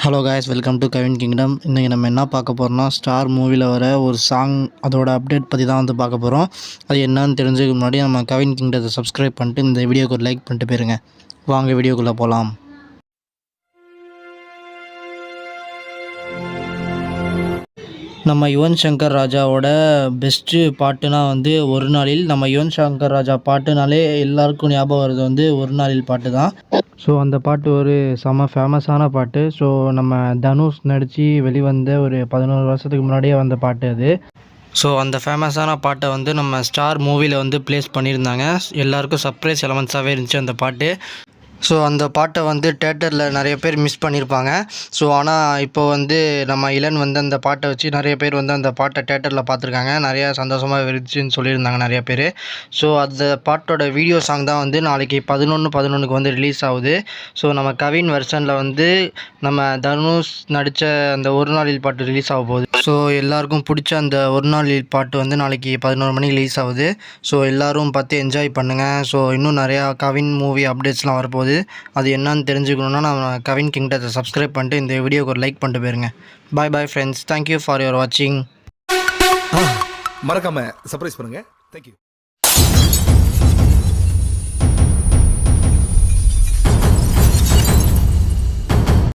Hello guys, welcome to Kavin kingdom. இன்றைக்கி நம்ம என்ன பார்க்க போகிறோம்னா, ஸ்டார் மூவியில் வர ஒரு சாங் அதோட அப்டேட் பற்றி தான் பார்க்க போகிறோம். அது என்னன்னு தெரிஞ்சுக்க முன்னாடி நம்ம கவின் கிங்டத்தை சப்ஸ்கிரைப் பண்ணிட்டு இந்த வீடியோக்கு ஒரு லைக் பண்ணிட்டு போயிருங்க. வாங்க வீடியோக்குள்ளே போகலாம். நம்ம யுவன் சங்கர் ராஜாவோட பெஸ்ட்டு பாட்டுனா ஒரு நாளில். நம்ம யுவன் சங்கர் ராஜா பாட்டுனாலே எல்லாருக்கும் ஞாபகம் வருது ஒரு நாளில் பாட்டு தான். ஸோ அந்த பாட்டு ஒரு செம ஃபேமஸான பாட்டு. ஸோ நம்ம தனுஷ் நடித்து வெளிவந்த ஒரு 11 வருஷத்துக்கு முன்னாடியே வந்த பாட்டு அது. ஸோ அந்த ஃபேமஸான பாட்டை நம்ம ஸ்டார் மூவியில் ப்ளேஸ் பண்ணியிருந்தாங்க. எல்லாருக்கும் சர்ப்ரைஸ் எலமெண்ட்ஸாகவே இருந்துச்சு அந்த பாட்டு. ஸோ அந்த பாட்டை தேட்டரில் நிறைய பேர் மிஸ் பண்ணியிருப்பாங்க. ஸோ ஆனால் இப்போ நம்ம இளன் அந்த பாட்டை வச்சு நிறைய பேர் அந்த பாட்டை தேட்டரில் பார்த்துருக்காங்க. நிறையா சந்தோஷமாக இருந்துச்சுன்னு சொல்லியிருந்தாங்க நிறைய பேர். ஸோ அந்த பாட்டோட வீடியோ சாங் தான் நாளைக்கு 11/11க்கு ரிலீஸ் ஆகுது. ஸோ நம்ம கவின் வெர்ஷனில் நம்ம தனுஷ் நடித்த அந்த ஒரு நாளில் பாட்டு ரிலீஸ் ஆக போகுது. ஸோ எல்லாருக்கும் பிடிச்ச அந்த ஒரு நாளில் பாட்டு நாளைக்கு 11 மணிக்கு ரிலீஸ் ஆகுது. ஸோ எல்லோரும் பார்த்து என்ஜாய் பண்ணுங்கள். ஸோ இன்னும் நிறையா கவின் மூவி அப்டேட்ஸ்லாம் வரப்போகுது. அது என்னன்னு தெரிஞ்சுக்கணுன்னா நம்ம கவின் கிங்டத்தை சப்ஸ்கிரைப் பண்ணிட்டு இந்த வீடியோக்கு ஒரு லைக் பண்ணிட்டு போயிருங்க. Bye bye friends, thank you for your வாட்சிங். மறக்காம சர்ப்ரைஸ் பண்ணுங்க. தேங்க்யூ.